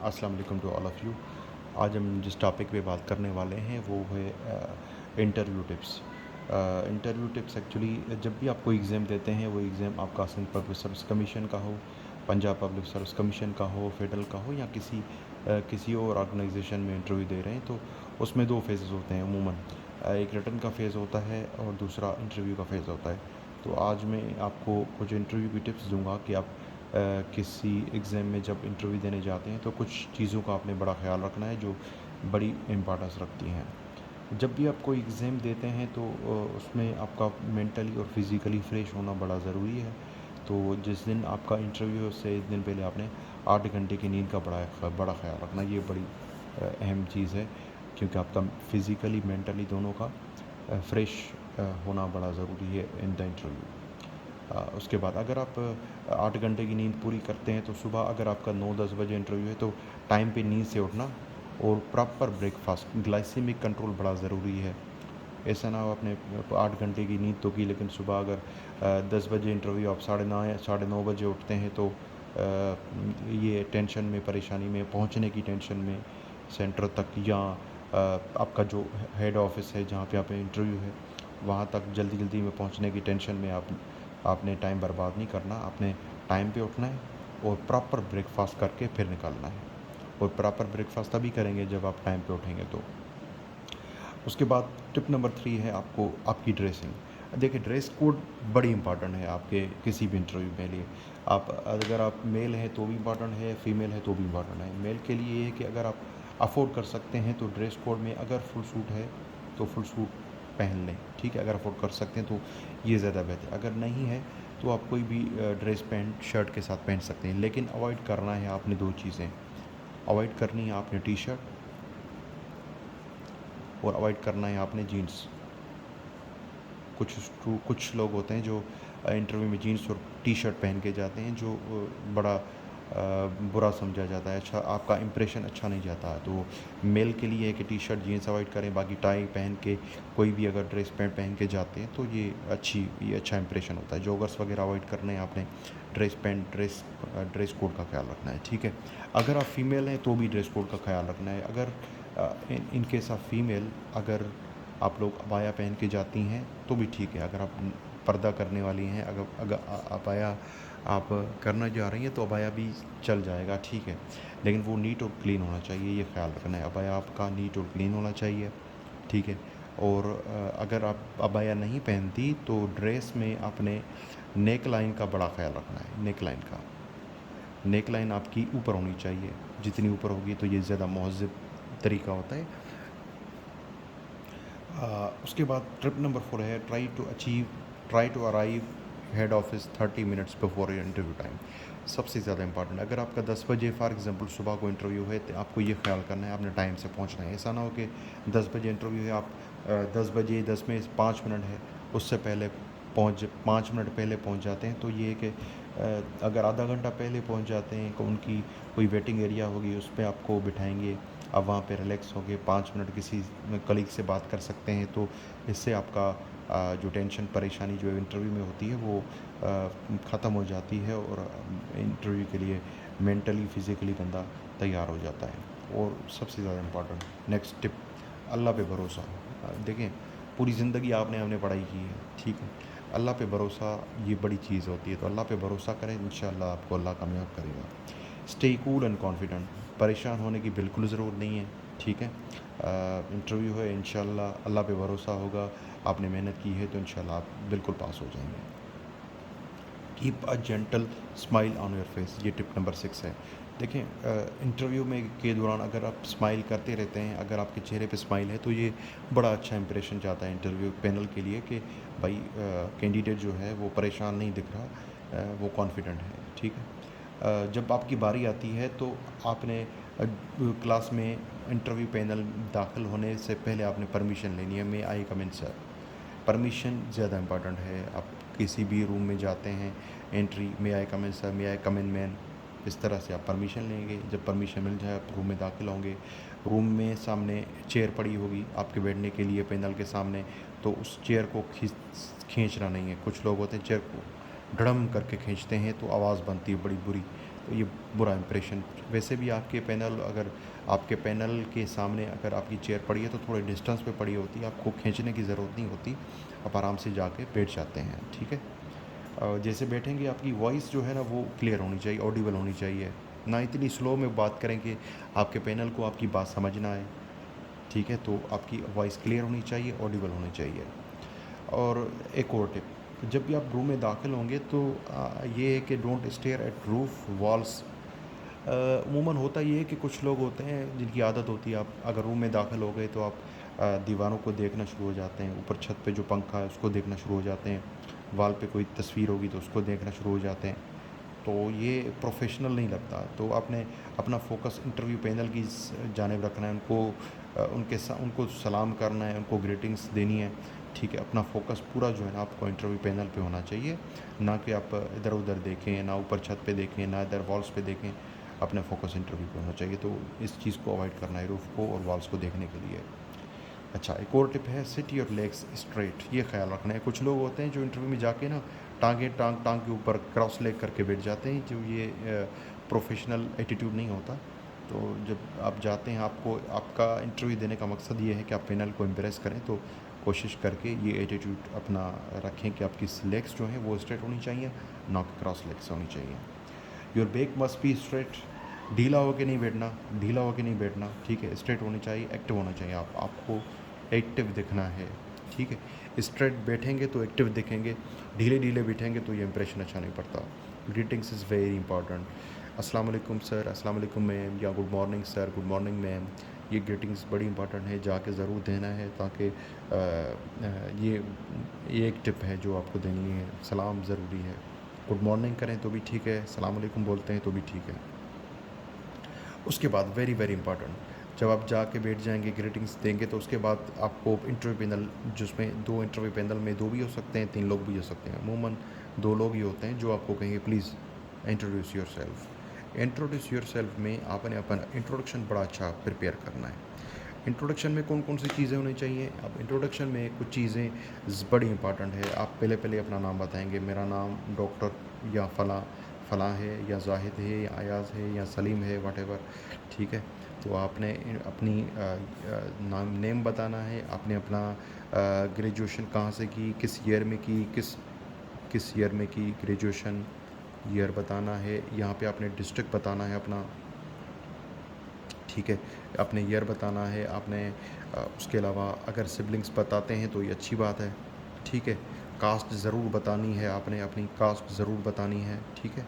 अस्सलाम वालेकुम to all of you. आज हम जिस टॉपिक पे बात करने वाले हैं वो है interview tips. Interview tips actually जब भी आप कोई एग्ज़ाम देते हैं वो एग्ज़ाम आपका सिंध पब्लिक सर्विस कमीशन का हो, पंजाब पब्लिक सर्विस कमीशन का हो, फेडरल का हो या किसी और ऑर्गेनाइजेशन में इंटरव्यू दे रहे हैं तो उसमें दो फेजेस होते हैं अमूमन। एक रिटन का फ़ेज़ होता है और दूसरा इंटरव्यू का फ़ेज़ होता है। तो आज मैं आपको कुछ इंटरव्यू की टिप्स दूंगा कि आप किसी एग्ज़ाम में जब इंटरव्यू देने जाते हैं तो कुछ चीज़ों का आपने बड़ा ख्याल रखना है जो बड़ी इम्पोर्टेंस रखती हैं। जब भी आप कोई एग्ज़ाम देते हैं तो उसमें आपका मेंटली और फिज़िकली फ़्रेश होना बड़ा ज़रूरी है। तो जिस दिन आपका इंटरव्यू है उससे एक दिन पहले आपने 8 घंटे की नींद का बड़ा ख्याल रखना। ये बड़ी अहम चीज़ है क्योंकि आपका फिज़िकली मेंटली दोनों का फ़्रेश होना बड़ा ज़रूरी है इन द इंटरव्यू। उसके बाद अगर आप 8 घंटे की नींद पूरी करते हैं तो सुबह अगर आपका 9-10 बजे इंटरव्यू है तो टाइम पे नींद से उठना और प्रॉपर ब्रेकफास्ट, ग्लाइसेमिक कंट्रोल बड़ा ज़रूरी है। ऐसा ना हो आपने 8 घंटे की नींद तो की लेकिन सुबह अगर 10 बजे इंटरव्यू आप साढ़े नौ बजे उठते हैं तो ये टेंशन में, परेशानी में, पहुंचने की टेंशन में सेंटर तक या आपका जो हेड ऑफिस है जहाँ पे आप इंटरव्यू है वहाँ तक जल्दी जल्दी में पहुँचने की टेंशन में आपने टाइम बर्बाद नहीं करना। आपने टाइम पे उठना है और प्रॉपर ब्रेकफास्ट करके फिर निकलना है। और प्रॉपर ब्रेकफास्ट तभी करेंगे जब आप टाइम पे उठेंगे तो। उसके बाद टिप नंबर 3 है आपको आपकी ड्रेसिंग। देखिए ड्रेस कोड बड़ी इंपॉर्टेंट है आपके किसी भी इंटरव्यू के लिए। आप अगर आप मेल हैं तो भी इम्पॉर्टेंट है, फीमेल है तो भी इम्पॉर्टेंट है। मेल के लिए ये है कि अगर आप अफोर्ड कर सकते हैं तो ड्रेस कोड में अगर फुल सूट है तो फुल सूट पहन लें, ठीक है। अगर अफोर्ड कर सकते हैं तो ये ज़्यादा बेहतर है। अगर नहीं है तो आप कोई भी ड्रेस पैंट शर्ट के साथ पहन सकते हैं, लेकिन अवॉइड करना है आपने दो चीज़ें अवॉइड करनी है। आपने टी शर्ट और अवॉइड करना है आपने जीन्स। कुछ लोग होते हैं जो इंटरव्यू में जीन्स और टी शर्ट पहन के जाते हैं जो बड़ा बुरा समझा जाता है। अच्छा, आपका इंप्रेशन अच्छा नहीं जाता है। तो मेल के लिए है कि टी शर्ट जीन्स अवॉइड करें, बाकी टाई पहन के कोई भी अगर ड्रेस पैंट पहन के जाते हैं तो ये अच्छा इंप्रेशन होता है। जॉगर्स वगैरह अवॉइड करने हैं आपने। ड्रेस पैंट ड्रेस कोड का ख्याल रखना है, ठीक है। अगर आप फीमेल हैं तो भी ड्रेस कोड का ख्याल रखना है। अगर इन केस ऑफ फीमेल अगर आप लोग अबाया पहन के जाती हैं तो भी ठीक है। अगर आप पर्दा करने वाली हैं, अगर अगर अबाया आप करना जा रही हैं तो अबाया भी चल जाएगा, ठीक है। लेकिन वो नीट और क्लीन होना चाहिए, ये ख्याल रखना है। अबाया आपका नीट और क्लीन होना चाहिए, ठीक है। और अगर आप अबाया नहीं पहनती तो ड्रेस में अपने नेक लाइन का बड़ा ख्याल रखना है। नेक लाइन आपकी ऊपर होनी चाहिए। जितनी ऊपर होगी तो ये ज़्यादा महज़ब तरीका होता है। उसके बाद ट्रिप नंबर 4 है try to arrive head office 30 minutes before interview time. सबसे ज़्यादा इंपॉर्टेंट, अगर आपका 10 बजे फॉर एग्जांपल सुबह को इंटरव्यू है तो आपको ये ख्याल करना है आपने टाइम से पहुंचना है। ऐसा ना हो कि 10 बजे इंटरव्यू है, आप 10 बजे 10 में 5 मिनट है उससे पहले 5 मिनट पहले पहुंच जाते हैं। तो ये है कि अगर आधा घंटा पहले पहुंच जाते हैं तो उनकी कोई वेटिंग एरिया होगी उस पर आपको बिठाएंगे। आप वहाँ पे रिलैक्स होके 5 मिनट किसी कलीग से बात कर सकते हैं। तो इससे आपका जो टेंशन परेशानी जो इंटरव्यू में होती है वो ख़त्म हो जाती है और इंटरव्यू के लिए मेंटली फ़िज़िकली बंदा तैयार हो जाता है। और सबसे ज़्यादा इम्पोर्टेंट नेक्स्ट टिप, अल्लाह पे भरोसा। देखें पूरी ज़िंदगी आपने हमने पढ़ाई की है, ठीक है। अल्लाह पे भरोसा ये बड़ी चीज़ होती है, तो अल्लाह पे भरोसा करें, इंशाअल्लाह आपको अल्लाह कामयाब करेगा। स्टे कूल एंड कॉन्फिडेंट, परेशान होने की बिल्कुल ज़रूरत नहीं है, ठीक है। इंटरव्यू है, इंशाअल्लाह अल्लाह पे भरोसा होगा, आपने मेहनत की है तो इंशाअल्लाह आप बिल्कुल पास हो जाएंगे। Keep a gentle smile on your face, ये टिप नंबर 6 है। देखें इंटरव्यू में के दौरान अगर आप स्माइल करते रहते हैं, अगर आपके चेहरे पे स्माइल है तो ये बड़ा अच्छा इंप्रेशन जाता है इंटरव्यू पैनल के लिए कि भाई कैंडिडेट जो है वो परेशान नहीं दिख रहा, वो कॉन्फिडेंट है, ठीक है। जब आपकी बारी आती है तो आपने क्लास में इंटरव्यू पैनल दाखिल होने से पहले आपने परमिशन लेनी है। मे आई कम इन सर, परमिशन ज़्यादा इम्पॉर्टेंट है। आप किसी भी रूम में जाते हैं, entry may I come in sir, may I come in man, इस तरह से आप परमिशन लेंगे। जब परमिशन मिल जाए आप रूम में दाखिल होंगे। रूम में सामने चेयर पड़ी होगी आपके बैठने के लिए पैनल के सामने, तो उस चेयर को खींचना नहीं है। कुछ लोग होते हैं चेयर को धड़म करके खींचते हैं तो आवाज़ बनती है बड़ी बुरी, तो ये बुरा इंप्रेशन। वैसे भी आपके पैनल, अगर आपके पैनल के सामने अगर आपकी चेयर पड़ी है तो थोड़े डिस्टेंस पे पड़ी होती है, आपको खींचने की ज़रूरत नहीं होती, आप आराम से जाके बैठ जाते हैं, ठीक है। जैसे बैठेंगे आपकी वॉइस जो है ना वो क्लियर होनी चाहिए, ऑडिबल होनी चाहिए, ना इतनी स्लो में बात करें कि आपके पैनल को आपकी बात समझ ना आए, ठीक है। तो आपकी वॉइस क्लियर होनी चाहिए, ऑडिबल होनी चाहिए। और एक और टिप, जब भी आप रूम में दाखिल होंगे तो ये है कि don't stare at roof walls. अमूमन होता ये है कि कुछ लोग होते हैं जिनकी आदत होती है, आप अगर रूम में दाखिल हो गए तो आप दीवारों को देखना शुरू हो जाते हैं, ऊपर छत पे जो पंखा है उसको देखना शुरू हो जाते हैं, वाल पे कोई तस्वीर होगी तो उसको देखना शुरू हो जाते हैं। तो ये प्रोफेशनल नहीं लगता। तो आपने अपना फोकस इंटरव्यू पैनल की जानिब रखना है, उनको सलाम करना है, उनको ग्रीटिंग्स देनी है, ठीक है। अपना फोकस पूरा जो है ना आपको इंटरव्यू पैनल पे होना चाहिए, ना कि आप इधर उधर देखें, ना ऊपर छत पे देखें, ना इधर वॉल्स पे देखें। अपना फोकस इंटरव्यू पे होना चाहिए। तो इस चीज़ को अवॉइड करना है रूफ को और वॉल्स को देखने के लिए। अच्छा, एक और टिप है, सिट योर लेग्स स्ट्रेट। ये ख्याल रखना है, कुछ लोग होते हैं जो इंटरव्यू में जाके ना टांग के ऊपर क्रॉस लेग करके बैठ जाते हैं, जो ये प्रोफेशनल एटीट्यूड नहीं होता। तो जब आप जाते हैं, आपको आपका इंटरव्यू देने का मकसद ये है कि आप पैनल को इम्प्रेस करें, तो कोशिश करके ये एटीट्यूड अपना रखें कि आपकी लेग्स जो हैं वो स्ट्रेट होनी चाहिए, ना कि क्रॉस लेग्स होनी चाहिए। Your back must be straight. ढीला होके नहीं बैठना, ढीला होके नहीं बैठना, ठीक है। स्ट्रेट होनी चाहिए, एक्टिव होना चाहिए, आपको एक्टिव दिखना है, ठीक है। स्ट्रेट बैठेंगे तो एक्टिव दिखेंगे, ढीले ढीले बैठेंगे तो ये इंप्रेशन अच्छा नहीं पड़ता। Greetings is very important. अस्सलाम वालेकुम सर, अस्सलाम वालेकुम मैम, या good morning sir, good morning ma'am. ये ग्रीटिंग्स बड़ी इंपॉर्टेंट है, जाके ज़रूर देना है, ताकि ये एक टिप है जो आपको देनी है। सलाम ज़रूरी है, गुड मॉर्निंग करें तो भी ठीक है, सलाम वालेकुम बोलते हैं तो भी ठीक है। उसके बाद वेरी वेरी इंपॉर्टेंट, जब आप जाके बैठ जाएंगे, ग्रीटिंग्स देंगे, तो उसके बाद आपको इंटरव्यू पैनल, जिसमें दो इंटरव्यू पैनल में दो भी हो सकते हैं, तीन लोग भी हो सकते हैं, अमूमन दो लोग ही होते हैं, जो आपको कहेंगे please introduce your self. Introduce your self में आपने अपना इंट्रोडक्शन बड़ा अच्छा प्रिपेयर करना है। इंट्रोडक्शन में कौन कौन सी चीज़ें होनी चाहिए? अब इंट्रोडक्शन में कुछ चीज़ें बड़ी इंपॉर्टेंट है। आप पहले पहले अपना नाम बताएंगे, मेरा नाम डॉक्टर या फ़लाँ है, या जाहिद है, या अयाज़ है, या सलीम है, वटेवर, ठीक है। तो आपने अपनी नाम नेम बताना है, आपने अपना ग्रेजुएशन कहाँ से की, किस ईयर में की, किस ईयर में की ग्रेजुएशन, ईयर बताना है। यहाँ पे आपने डिस्ट्रिक्ट बताना है अपना, ठीक है। अपने ईयर बताना है आपने। उसके अलावा अगर सिबलिंग्स बताते हैं तो ये अच्छी बात है, ठीक है। कास्ट ज़रूर बतानी है आपने, अपनी कास्ट ज़रूर बतानी है, ठीक है।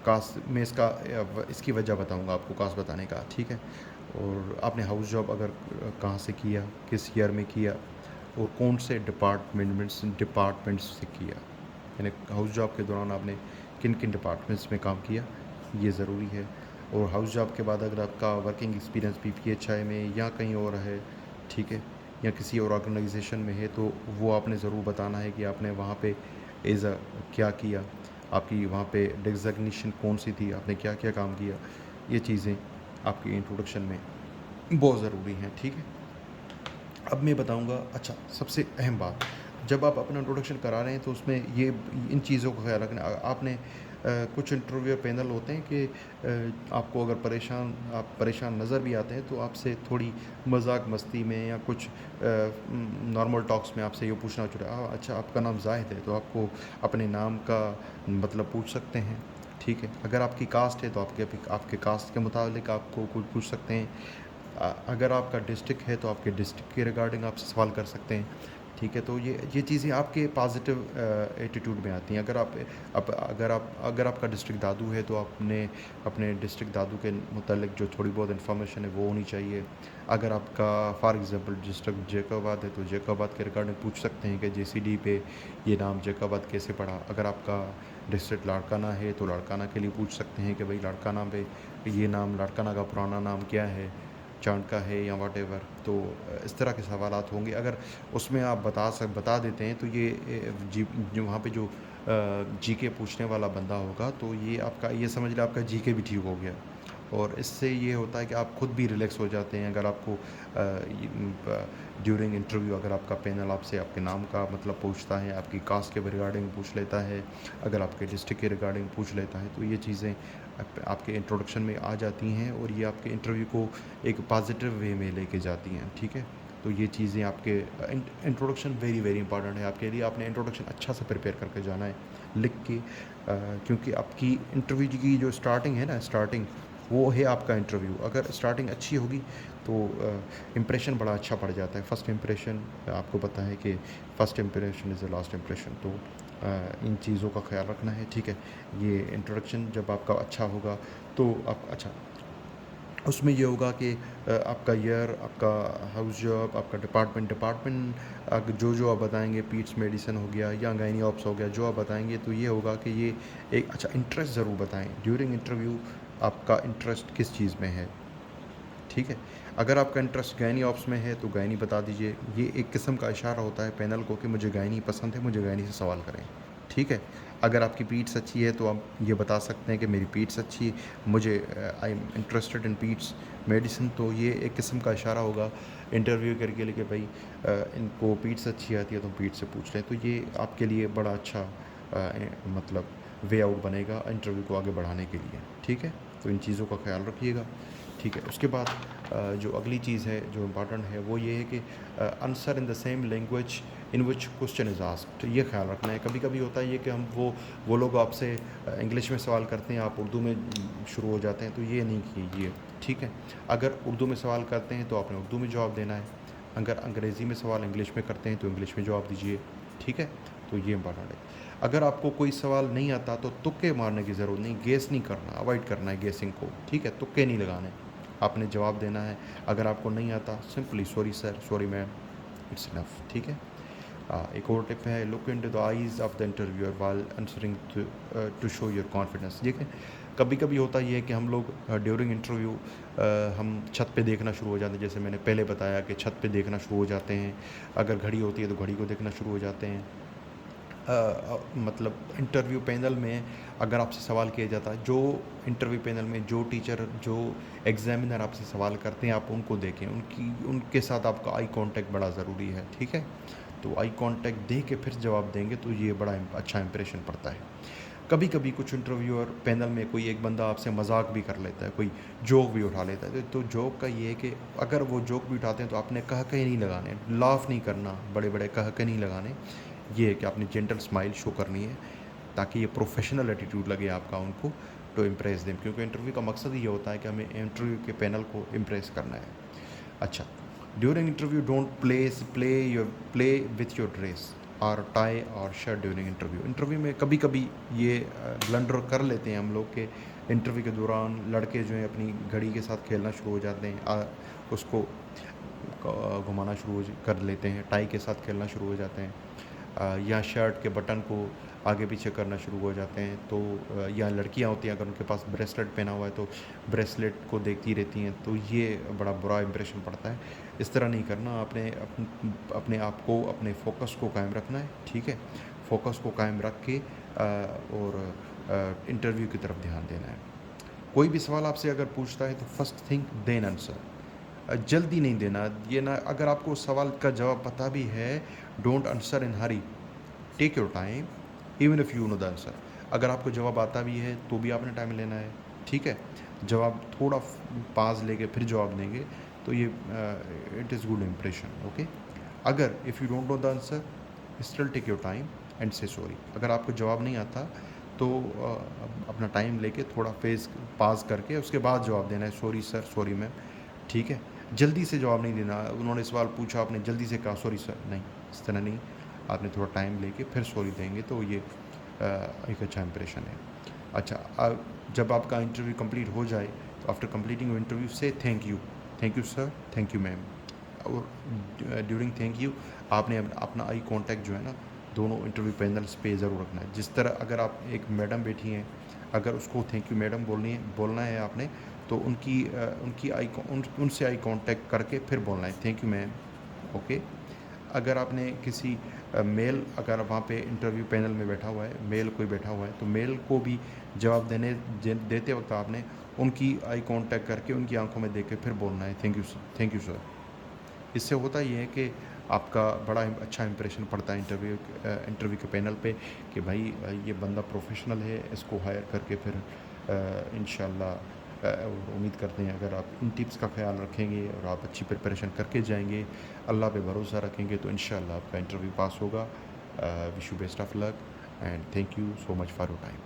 कास्ट में इसकी वजह बताऊंगा आपको कास्ट बताने का, ठीक है। और आपने हाउस जॉब अगर कहाँ से किया, किस ईयर में किया, और कौन से डिपार्टमेंट्स से किया, यानी हाउस जॉब के दौरान आपने किन किन डिपार्टमेंट्स में काम किया, ये ज़रूरी है। और हाउस जॉब के बाद अगर आपका वर्किंग एक्सपीरियंस PPHI में या कहीं और है, ठीक है, या किसी और ऑर्गेनाइजेशन में है, तो वो आपने ज़रूर बताना है कि आपने वहाँ पे एज अ क्या किया, आपकी वहाँ पे डेजिग्नेशन कौन सी थी, आपने क्या क्या काम किया। ये चीज़ें आपकी इंट्रोडक्शन में बहुत ज़रूरी हैं, ठीक है। अब मैं बताऊंगा, अच्छा सबसे अहम बात, जब आप अपना इंट्रोडक्शन करा रहे हैं तो उसमें ये इन चीज़ों का ख्याल रखना। आपने कुछ इंटरव्यूअर पैनल होते हैं कि आपको अगर आप परेशान नज़र भी आते हैं तो आपसे थोड़ी मजाक मस्ती में या कुछ नॉर्मल टॉक्स में आपसे ये पूछना चाह रहा है, अच्छा आपका नाम जाहिद है, तो आपको अपने नाम का मतलब पूछ सकते हैं, ठीक है। अगर आपकी कास्ट है तो आपके कास्ट के मुताबिक आपको कुछ पूछ सकते हैं। अगर आपका डिस्ट्रिक्ट है तो आपके डिस्ट्रिक्ट के रिगार्डिंग आपसे सवाल कर सकते हैं, ठीक है। तो ये चीज़ें आपके पॉजिटिव एटीट्यूड में आती हैं। अगर आपका डिस्ट्रिक्ट दादू है तो आपने अपने डिस्ट्रिक्ट दादू के मुतालिक जो थोड़ी बहुत इन्फॉर्मेशन है वो होनी चाहिए। अगर आपका फॉर एग्ज़ाम्पल डिस्ट्रिक्ट जैकोबाद है तो जैकोबाद के रिगार्डिंग पूछ सकते हैं कि JCD पे ये नाम जैकोबाद कैसे पड़ा। अगर आपका डिस्ट्रिक्ट लाड़काना है तो लाड़काना के लिए पूछ सकते हैं कि भाई लाड़काना पे ये नाम, लाड़काना का पुराना नाम क्या है, चांद का है या वटेवर। तो इस तरह के सवालात होंगे। अगर उसमें आप बता देते हैं तो ये जो वहाँ पे जो GK पूछने वाला बंदा होगा तो ये समझ लें आपका GK भी ठीक हो गया। और इससे ये होता है कि आप खुद भी रिलैक्स हो जाते हैं। अगर आपको ड्यूरिंग इंटरव्यू अगर आपका पैनल आपसे आपके नाम का मतलब पूछता है, आपकी कास्ट के रिगार्डिंग पूछ लेता है, अगर आपके डिस्ट्रिक्ट के रिगार्डिंग पूछ लेता है, तो ये चीज़ें आपके इंट्रोडक्शन में आ जाती हैं और ये आपके इंटरव्यू को एक पॉजिटिव वे में लेके जाती हैं। ठीक है, तो ये चीज़ें आपके इंट्रोडक्शन वेरी वेरी इंपॉर्टेंट है आपके लिए। आपने इंट्रोडक्शन अच्छा से प्रिपेयर करके जाना है लिख के, क्योंकि आपकी इंटरव्यू की जो स्टार्टिंग है ना, स्टार्टिंग वो है आपका इंटरव्यू। अगर स्टार्टिंग अच्छी होगी तो इम्प्रेशन बड़ा अच्छा पड़ जाता है। फ़र्स्ट इम्प्रेशन, आपको पता है कि first impression is the last impression. तो इन चीज़ों का ख्याल रखना है। ठीक है, ये इंट्रोडक्शन जब आपका अच्छा होगा तो आप अच्छा उसमें ये होगा कि आपका ईयर, आपका हाउस जॉब, आपका डिपार्टमेंट जो आप बताएंगे, पीट्स मेडिसिन हो गया या गायनी ऑप्स हो गया, जो आप बताएंगे तो ये होगा कि ये एक अच्छा इंटरेस्ट ज़रूर बताएं ड्यूरिंग इंटरव्यू। आपका इंटरेस्ट किस चीज़ में है? ठीक है, अगर आपका इंटरेस्ट गायनी ऑप्स में है तो गायनी बता दीजिए। ये एक किस्म का इशारा होता है पैनल को कि मुझे गायनी पसंद है, मुझे गायनी से सवाल करें। ठीक है, अगर आपकी पीट्स अच्छी है तो आप ये बता सकते हैं कि मेरी पीट्स अच्छी है, मुझे I am interested in Pitt's medicine. तो ये एक किस्म का इशारा होगा इंटरव्यू करके लिए कि भाई इनको पीट्स अच्छी आती है तो पीट से पूछ लें। तो ये आपके लिए बड़ा अच्छा मतलब वे आउट बनेगा इंटरव्यू को आगे बढ़ाने के लिए। ठीक है, तो इन चीज़ों का ख्याल रखिएगा। ठीक है, उसके बाद जो अगली चीज़ है जो इम्पॉर्टेंट है वो ये है कि answer in the same language in which question is asked. तो ये ख्याल रखना है। कभी कभी होता है ये कि हम वो लोग आपसे इंग्लिश में सवाल करते हैं, आप उर्दू में शुरू हो जाते हैं, तो ये नहीं कीजिए। ठीक है, अगर उर्दू में सवाल करते हैं तो आपने उर्दू में जवाब देना है। अगर अंग्रेज़ी में सवाल इंग्लिश में करते हैं तो इंग्लिश में जवाब दीजिए। ठीक है, तो ये इम्पॉर्टेंट है। अगर आपको कोई सवाल नहीं आता तो तुक्के मारने की ज़रूरत नहीं, गेस नहीं करना, अवॉइड करना है गेसिंग को। ठीक है, तुक्के नहीं लगाने, आपने जवाब देना है। अगर आपको नहीं आता simply sorry sir, sorry ma'am, it's enough. ठीक है, एक और टिप है, look into the eyes of the interviewer while answering to show your confidence. देखिए, कभी कभी होता ये है कि हम लोग ड्यूरिंग इंटरव्यू हम छत पे देखना शुरू हो जाते हैं। जैसे मैंने पहले बताया कि छत पे देखना शुरू हो जाते हैं। अगर घड़ी होती है तो घड़ी को देखना शुरू हो जाते हैं। मतलब इंटरव्यू पैनल में अगर आपसे सवाल किया जाता है, जो इंटरव्यू पैनल में जो टीचर, जो एग्जामिनर आपसे सवाल करते हैं, आप उनको देखें, उनके साथ आपका आई कांटेक्ट बड़ा ज़रूरी है। ठीक है, तो आई कांटेक्ट दे के फिर जवाब देंगे तो ये बड़ा अच्छा इंप्रेशन पड़ता है। कभी कभी कुछ इंटरव्यूअर पैनल में कोई एक बंदा आपसे मजाक भी कर लेता है, कोई जोक भी उठा लेता है। तो जोक का ये है कि अगर वो जोक भी उठाते हैं तो आपने कह के नहीं लगाने, लाफ नहीं करना, बड़े बड़े कह के नहीं लगाने। ये है कि आपने जेंटल स्माइल शो करनी है ताकि ये प्रोफेशनल एटीट्यूड लगे आपका उनको, टू इम्प्रेस देम। क्योंकि इंटरव्यू का मकसद ये होता है कि हमें इंटरव्यू के पैनल को इम्प्रेस करना है। अच्छा, during interview don't play with your dress और टाई और शर्ट ड्यूरिंग इंटरव्यू। इंटरव्यू में कभी कभी ये ब्लंडर कर लेते हैं हम लोग के इंटरव्यू के दौरान लड़के जो हैं अपनी घड़ी के साथ खेलना शुरू हो जाते हैं, उसको घुमाना शुरू कर लेते हैं, टाई के साथ खेलना शुरू हो जाते हैं, या शर्ट के बटन को आगे पीछे करना शुरू हो जाते हैं। तो या लड़कियां होती हैं अगर उनके पास ब्रेसलेट पहना हुआ है तो ब्रेसलेट को देखती रहती हैं, तो ये बड़ा बुरा इंप्रेशन पड़ता है। इस तरह नहीं करना, आपने अपने आप को, अपने फोकस को कायम रखना है। ठीक है, फोकस को कायम रख के और इंटरव्यू की तरफ ध्यान देना है। कोई भी सवाल आपसे अगर पूछता है तो फर्स्ट थिंक देन आंसर, जल्दी नहीं देना। ये ना, अगर आपको सवाल का जवाब पता भी है, don't answer in hurry, take your time even if you know the answer. अगर आपको जवाब आता भी है तो भी आपने टाइम लेना है। ठीक है, जवाब थोड़ा पास लेके फिर जवाब देंगे तो ये it is good impression. Okay, अगर if you don't know the answer still take your time and say sorry. अगर आपको जवाब नहीं आता तो अपना टाइम लेके थोड़ा फेस पास करके उसके बाद जवाब देना है, सॉरी सर, सॉरी मैम। ठीक है, जल्दी से जवाब नहीं देना। उन्होंने सवाल पूछा, आपने जल्दी से कहा सॉरी सर, नहीं, इस तरह नहीं। आपने थोड़ा टाइम लेके फिर सॉरी देंगे तो ये एक अच्छा इंप्रेशन है। अच्छा, जब आपका इंटरव्यू कंप्लीट हो जाए तो आफ्टर कंप्लीटिंग इंटरव्यू से thank you sir, thank you ma'am. और ड्यूरिंग थैंक यू आपने अपना आई कांटेक्ट जो है ना दोनों इंटरव्यू पैनल्स पे ज़रूर रखना है। जिस तरह अगर आप एक मैडम बैठी हैं, अगर उसको थैंक यू मैडम बोलना है आपने, तो उनसे आई कांटेक्ट करके फिर बोलना है थैंक यू मैम। ओके, अगर आपने किसी मेल अगर वहाँ पे इंटरव्यू पैनल में बैठा हुआ है, मेल कोई बैठा हुआ है, तो मेल को भी जवाब देते वक्त आपने उनकी आई कांटेक्ट करके उनकी आंखों में देख के फिर बोलना है थैंक यू सर। इससे होता ये है कि आपका बड़ा अच्छा इंप्रेशन पड़ता है इंटरव्यू के पैनल पे कि भाई ये बंदा प्रोफेशनल है, इसको हायर करके फिर इंशाल्लाह उम्मीद करते हैं अगर आप इन टिप्स का ख्याल रखेंगे और आप अच्छी प्रिपरेशन करके जाएंगे, अल्लाह पे भरोसा रखेंगे, तो इंशाल्लाह आपका इंटरव्यू पास होगा। Wish you best of luck and thank you so much for your time.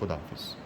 खुदा हाफिज़।